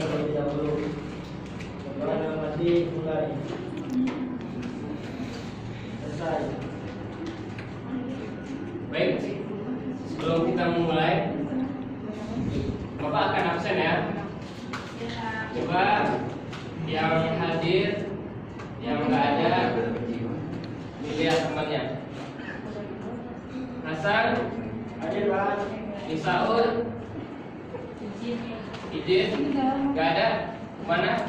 terlebih dahulu. Berdoa dalam hati mulai. Selesai. Baik, sebelum kita memulai, Bapak akan absen ya. Coba yang hadir, yang nggak ada, dilihat temannya. Hasan, Hadir Pak. Isaul, izin, nggak ada, mana?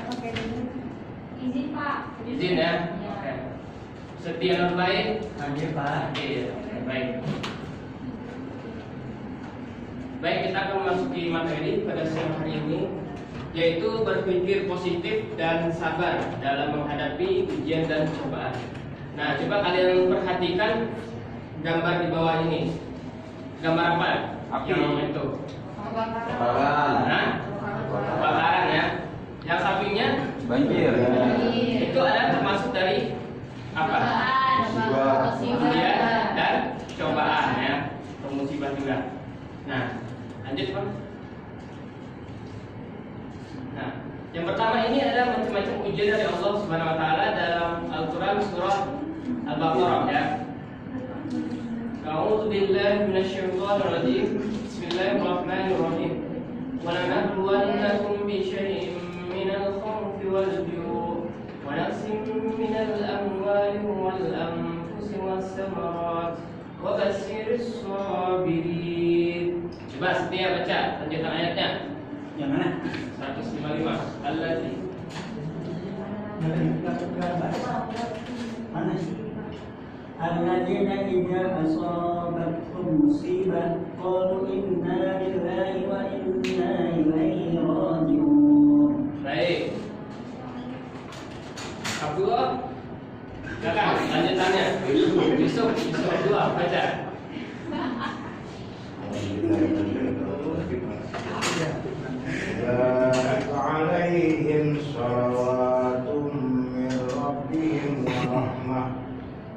Izin Pak. Izin ya. Oke. Setia Nurbaik, Hadir Pak. iya, baik. Baik, kita akan memasuki materi pada siang hari ini, yaitu berpikir positif dan sabar dalam menghadapi ujian dan cobaan. Nah, coba kalian perhatikan gambar di bawah ini. Gambar apa? Api. Yang itu. Kebakaran. Nah, kebakaran ya. Yang sampingnya Banjir. itu adalah termasuk dari apa? Ujian dan cobaan ya, atau musibah juga. Nah, lanjut Bang. Nah, yang pertama ini adalah macam-macam ujian dari Allah Subhanahu Wa Taala dalam Al-Quran surah Al-Baqarah ya. A'udzu billahi minasyaitonir rajim. Bismillahirrahmanirrahim. Wa lanabluwannakum bi syai'in minal khawfi wal ju' wa naqsin minal amwali wal anfusi was samarat wa basyirus sabirin. Coba setia baca lanjutan ayatnya. Yang mana? 155. Allati. Mana sih? Alladzina idza asabatkum musibah qalu inna lillahi wa inna ilaihi raji'un. Baik. Abdullah. Silakan lanjutannya. Yusuf Abdullah baca. عليهم صلوات من ربهم ورحمة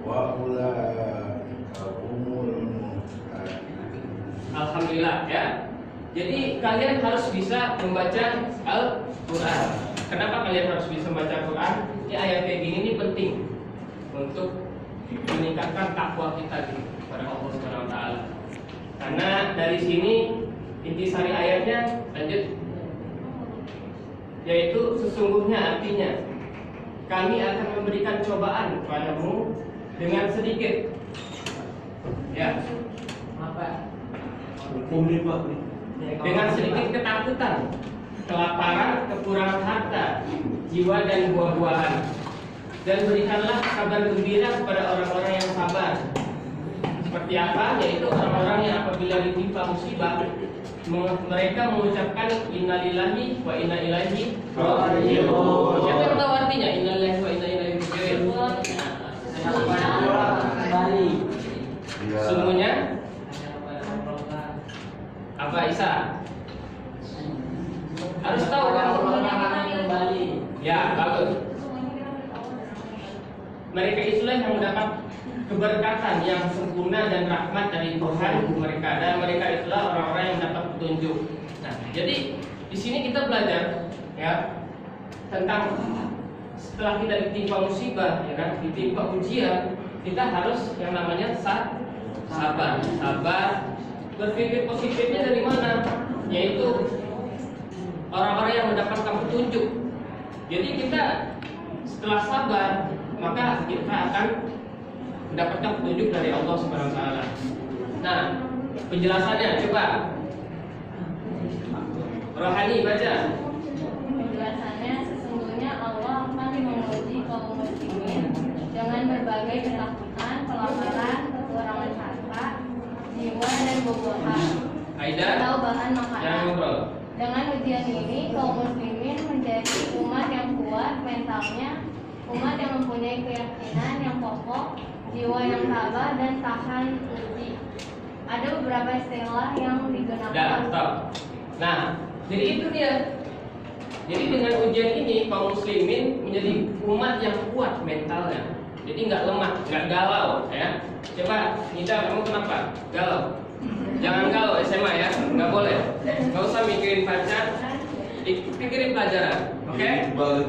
وأولئك هم المهتدون. Alhamdulillah ya. Jadi kalian harus bisa membaca Al-Quran. Kenapa kalian harus bisa membaca Al-Quran? Ini ayat kayak gini ini penting untuk meningkatkan takwa kita kepada Allah Subhanahu Wa Taala. Karena dari sini intisari ayatnya lanjut, yaitu sesungguhnya artinya kami akan memberikan cobaan kepadamu dengan sedikit ya dengan sedikit ketakutan, kelaparan, kekurangan harta, jiwa dan buah-buahan, dan berikanlah kabar gembira kepada orang-orang yang sabar. Seperti apa? Yaitu orang-orang yang apabila ditimpa musibah mereka mengucapkan innalillahi wa inna ilaihi raji'un. Siapa yang tahu artinya innalillahi wa inna ilaihi raji'un? Kembali. Sungguhnya apa Isa? Harus tahu kan? Kembali. Ya, bagus. Mereka itulah yang mendapat keberkatan yang sempurna dan rahmat dari Tuhan mereka, dan mereka itulah orang-orang yang mendapat petunjuk. Nah, jadi di sini kita belajar ya tentang setelah kita ditimpa musibah, ya kan, ditimpa ujian, kita harus yang namanya sabar. Berpikir positifnya dari mana? Yaitu orang-orang yang mendapatkan petunjuk. Jadi kita setelah sabar, maka kita akan mendapatkan petunjuk dari Allah Subhanahu Wa Taala. Nah, penjelasannya coba Rohani baca. Penjelasannya, sesungguhnya Allah akan menguji kaum muslimin dengan berbagai ketakutan, kelaparan, kekurangan harta, jiwa dan buah-buahan Aida, atau bahan jangan makanan. ngobrol. Dengan ujian ini, kaum muslimin menjadi umat yang kuat mentalnya, umat yang mempunyai keyakinan yang kokoh, jiwa yang tabah dan tahan uji. Ada beberapa istilah yang digunakan. Dah, stop. Nah, jadi itu dia. Jadi dengan ujian ini kaum muslimin menjadi umat yang kuat mentalnya. Jadi nggak lemah, nggak galau, ya. Coba, Nida, kamu kenapa? Galau? Jangan galau SMA ya, nggak boleh. Nggak usah mikirin pacar. pikirin pelajaran, oke? Balik.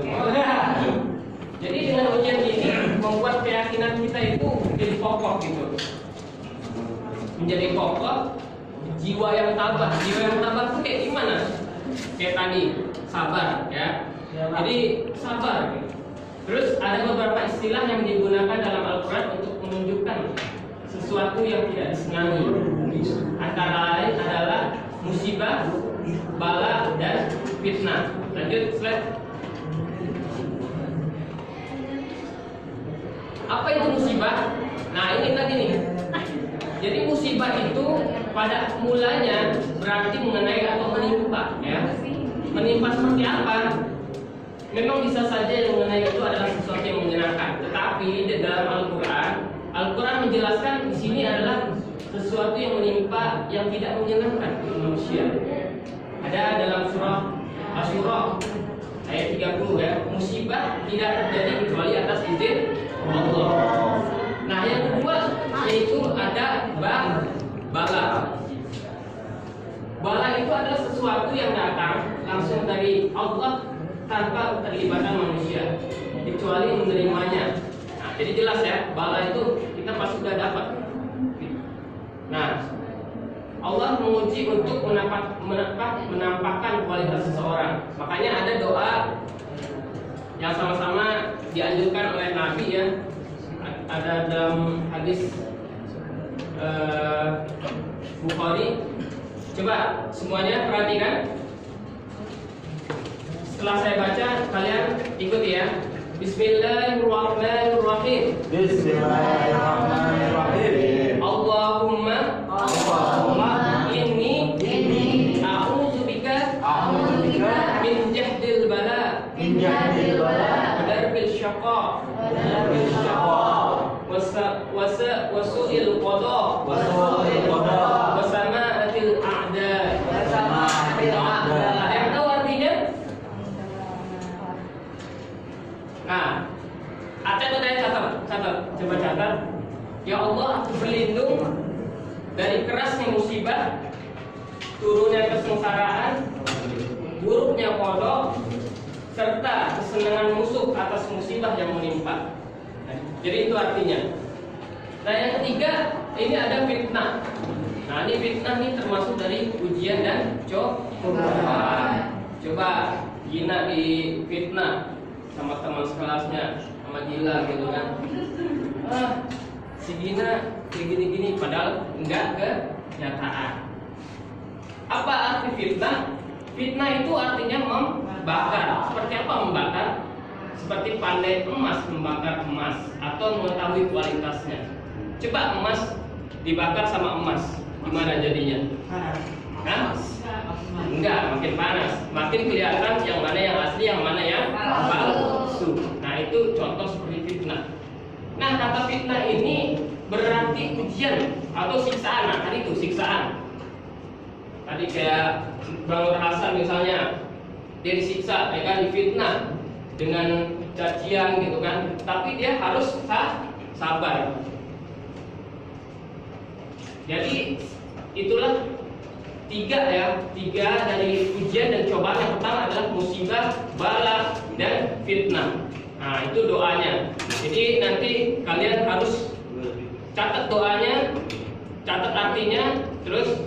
Jadi dengan ujian ini membuat keyakinan kita itu menjadi kokoh gitu, menjadi kokoh. Jiwa yang tabah itu kayak gimana? Kayak tadi sabar, ya. Jadi sabar. Terus ada beberapa istilah yang digunakan dalam Al-Quran untuk menunjukkan sesuatu yang tidak disenangi. Antara lain adalah musibah, bala, dan fitnah. Lanjut slide. Apa itu musibah? Nah ini tadi nih. Jadi musibah itu pada mulanya berarti mengenai atau menimpa, ya. Menimpa seperti apa? Memang bisa saja yang mengenai itu adalah sesuatu yang menyenangkan, tetapi di dalam Al-Quran menjelaskan di sini adalah sesuatu yang menimpa yang tidak menyenangkan untuk manusia. Ada dalam surah Asy-Syura ayat 30, ya. Musibah tidak terjadi kecuali atas izin Allah. Nah yang kedua yaitu ada bala. Bala itu adalah sesuatu yang datang langsung dari Allah tanpa keterlibatan manusia, kecuali menerimanya. Nah, jadi jelas ya, bala itu kita pasti sudah dapat. Nah, Allah menguji untuk menampakkan kualitas seseorang. Makanya ada doa yang sama-sama dianjurkan oleh Nabi, ya. Ada dalam hadis Bukhari. Coba semuanya perhatikan. Setelah saya baca, kalian ikuti ya. Bismillahirrahmanirrahim. Bismillahirrahmanirrahim. Allahumma inni a'udzubika min jahdil bala wa darbil syaqa wa su'il qada wa sama'atil a'da. Ada yang tahu artinya? Nah, catat, coba catat. Ya Allah, aku berlindung dari kerasnya musibah, turunnya kesengsaraan, buruknya kodok, serta kesenangan musuh atas musibah yang menimpa. Jadi itu artinya. Nah yang ketiga, ini ada fitnah. Nah ini fitnah ini termasuk dari ujian dan cobaan. Coba Gina di fitnah sama teman sekelasnya, sama Gila gitu kan. Si Gina kayak gini-gini, padahal enggak kenyataan. Apa arti fitnah? Fitnah itu artinya membakar. Seperti apa membakar? Seperti pandai emas membakar emas atau mengetahui kualitasnya. Coba emas dibakar sama emas, gimana jadinya? Hah? Enggak, makin panas. Makin kelihatan yang mana yang asli, yang mana yang palsu. Nah itu contoh seperti fitnah. Nah kata fitnah ini berarti ujian atau siksaan. Nah tadi itu siksaan. Tadi kayak Bang Nur Hasan misalnya, dia disiksa, ya kan, difitnah dengan cacian gitu kan. Tapi dia harus sabar. Jadi itulah tiga dari ujian dan cobaan. Yang pertama adalah musibah, bala, dan fitnah. Nah itu doanya. Jadi nanti kalian harus catat doanya, catat artinya, terus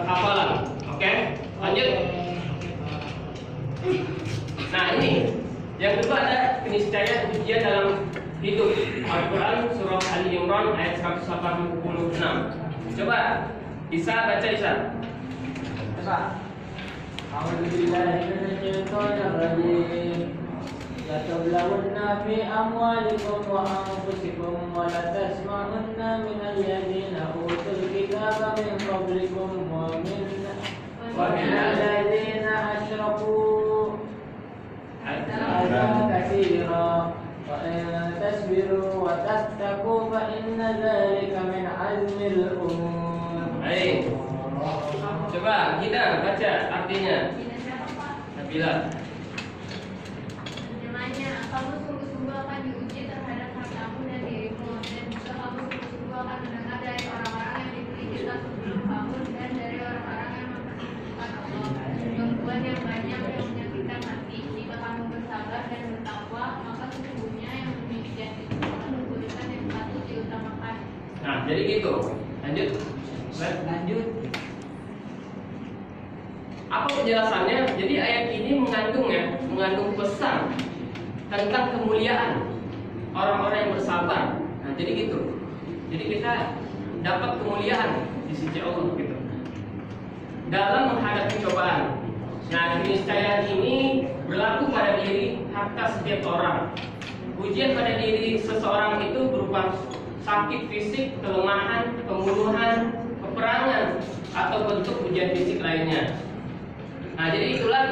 hafalan. Oke, lanjut. Nah ini yang kedua ada keniscayaan ujian dalam hidup. Al-Quran surah Ali Imran ayat 186. Coba Isa baca, Isa. لتبلغن في أموالكم وأنفسكم ولتسمعن من الذين أوتوا الكتاب من قبلكم ومن الذين أشركوا أذى كثيرا وإن تصبروا وتتقوا فإن ذلك من عزم الأمور. Baik. Coba kita baca artinya. Nabila. Kamu sungguh-sungguh akan diuji terhadap hartamu dan dirimu, dan juga kamu sungguh-sungguh akan mendengar dari orang-orang yang diberi kitab sebelum kamu dan dari orang-orang yang memperhatikan Allah, membuat jadi gitu. Lanjut. Lanjut. Apa penjelasannya? Jadi ayat ini mengandung pesan tentang kemuliaan orang-orang yang bersabar. Nah, jadi gitu. Jadi kita dapat kemuliaan di sisi Allah gitu. Dalam menghadapi cobaan. Nah, keniscayaan ini berlaku pada diri harta setiap orang. Ujian pada diri seseorang itu berupa sakit fisik, kelemahan, pembunuhan, peperangan, atau bentuk ujian fisik lainnya. Nah, jadi itulah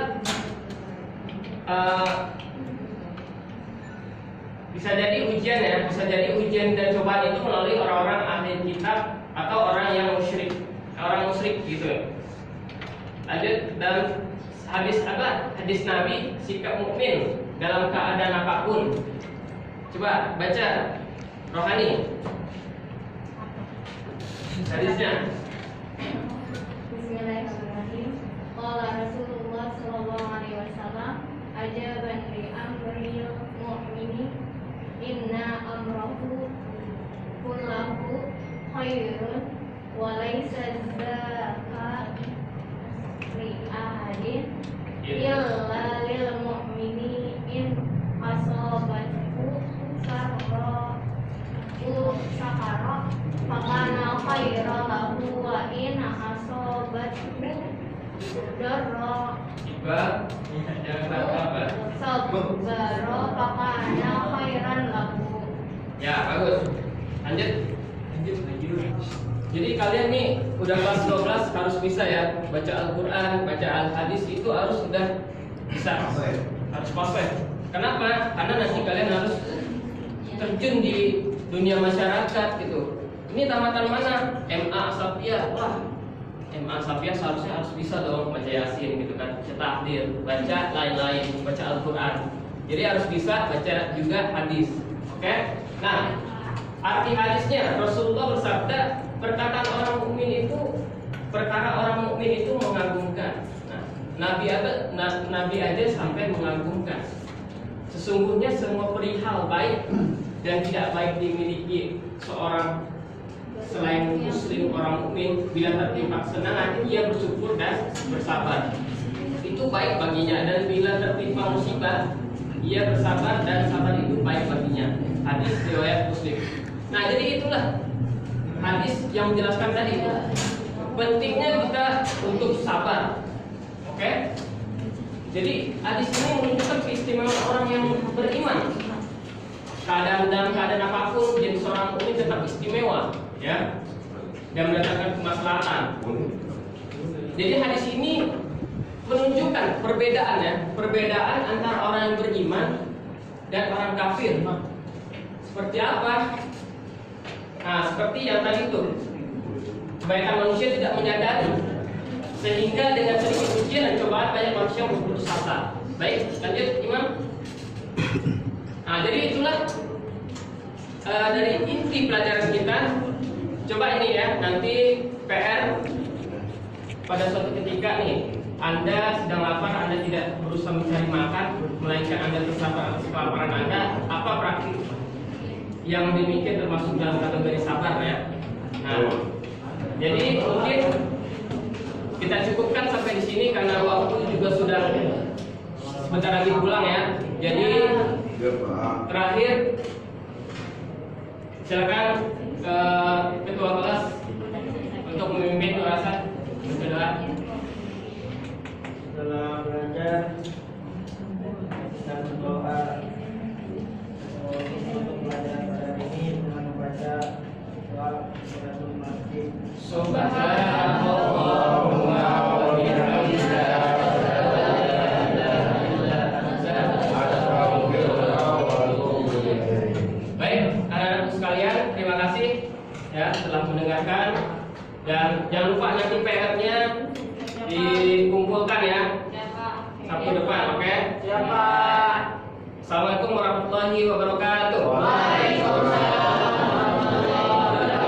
bisa jadi ujian ya, bisa jadi ujian dan cobaan itu melalui orang-orang ahli kitab atau orang yang musyrik, orang musyrik gitu ya. Lanjut, dan hadis Nabi, sikap mukmin dalam keadaan apapun. Coba baca Rohani hadisnya. Bismillahirrahmanirrahim. Qala Rasulullah sallallahu alaihi wasallam, ajaban li amril mu'mini inna amrahu kullahu khairun wa laysa dzaka li ahadin illa lil mu'mini in asabathu sakara fakana khairan lahu wa in asabathu darra sabara fakana khairan lahu. Ya, bagus. Lanjut. Jadi kalian nih udah kelas 12 harus bisa ya baca Al-Quran, baca Al-Hadis itu harus sudah bisa, harus perfect. Kenapa? Karena nanti kalian harus terjun di dunia masyarakat gitu. Ini tamatan mana? MA Asapia. Wah, MA Asapia seharusnya harus bisa dong baca Yasin gitu kan, baca takdir, baca lain-lain, baca Al-Quran. Jadi harus bisa baca juga hadis. Oke? Nah, arti hadisnya Rasulullah bersabda, perkataan orang mukmin itu, perkara orang mukmin itu mengagumkan. Nah, Nabi aja sampai mengagumkan. Sesungguhnya semua perihal baik dan tidak baik dimiliki seorang selain muslim, orang mukmin, bila tertimpa kesenangan ia bersyukur dan bersabar. Itu baik baginya, dan bila tertimpa musibah ia bersabar dan sabar itu baik baginya. Hadis riwayat Muslim. Nah, jadi itulah hadis yang menjelaskan tadi itu. Pentingnya kita untuk sabar. Oke? Jadi hadis ini menunjukkan keistimewaan orang yang beriman. Dalam keadaan apapun jadi seorang mukmin tetap istimewa, ya, dan mendatangkan kemaslahatan. Jadi hadis ini menunjukkan perbedaan antara orang yang beriman dan orang kafir. Seperti apa? Nah, seperti yang tadi itu, kebanyakan manusia tidak menyadari, sehingga dengan sedikit ujian dan cobaan banyak manusia berputus asa. Baik, lanjut Imam. Nah, jadi itulah dari inti pelajaran kita. Coba ini ya, nanti PR pada suatu ketika nih, Anda sedang lapar, Anda tidak berusaha mencari makan, melainkan Anda bersabar atas kelaparan Anda. Apa praktik yang demikian termasuk dalam kategori sabar ya? Nah, jadi mungkin kita cukupkan sampai di sini karena waktu juga sudah sebentar lagi pulang ya. Jadi terakhir silakan ketua kelas untuk memimpin urasan berdoa. Setelah belajar dan berdoa untuk pelajaran pada ini dengan membaca doa suratul masjid. Subhanallahumma wa bihamdika. Baik, anak-anak sekalian, terima kasih ya telah mendengarkan, dan jangan lupa nanti PR-nya dikumpulkan ya Sabtu depan, oke? Siapa? Assalamualaikum warahmatullahi wabarakatuh.